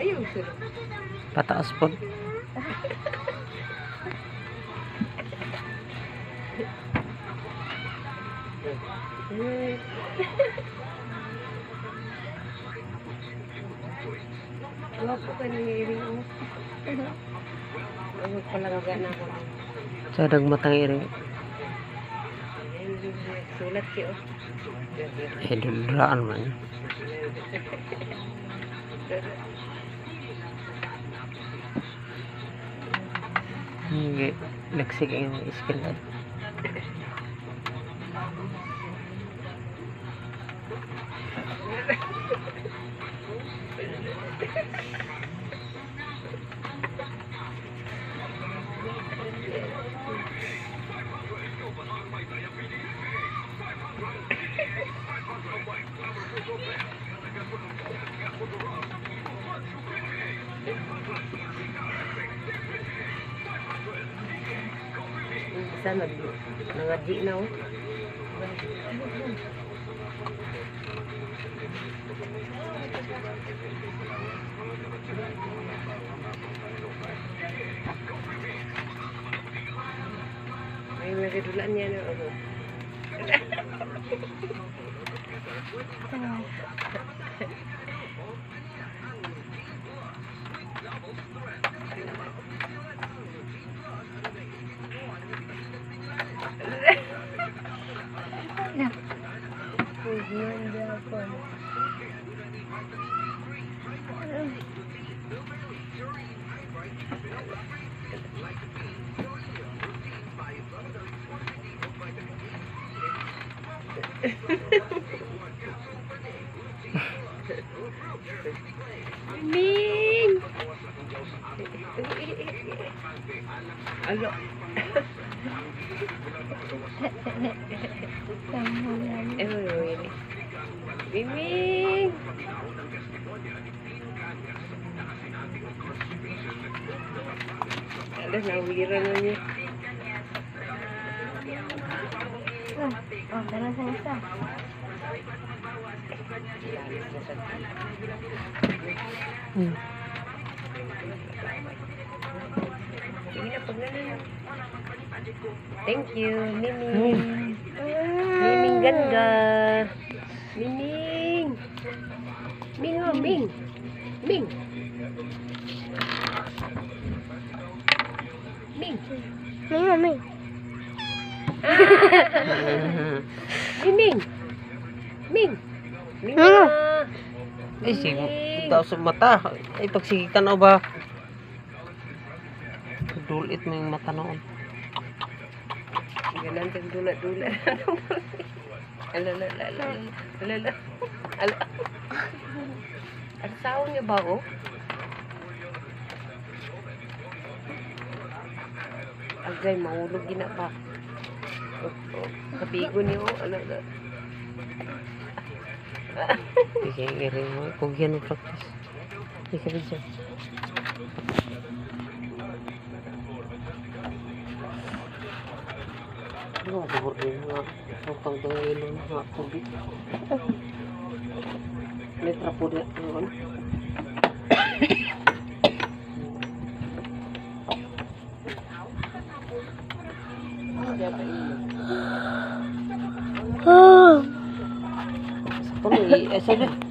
Ayun, sulod. Pataas po. Wala po ka nangiring mo. Huwag palangga na ako. Sa dagmatang iring. Sulat siya. Eh, dulaan man. Hindi. Leksik yung skill. Isa nag-di na oh. May magadulan niya na ano. Ming! Alo. Miming! Alas, nawira na niya. Oh, dala sa isa. Thank you, Miming. Miming ganda. Miming. Ming, oh, Ming. Ming. Ming. Ming. Ming. Ming. Ming. Ay, sige. Ito sa mata. Ay, pagsigitan o ba? Dulit mo yung mata noon. Ganun kang dulat-dulat. Alala. Ang sao niya ba ako? Agay, mahulog gina pa. Kapigo niyo. Alala. Sige, iring mo. Kung yan mo practice. Hindi ka ba dyan? Ano ang buhok rin mga sukang tangilo ng mga tubig? May trapo na yun. Sa panoy, eh, sabi.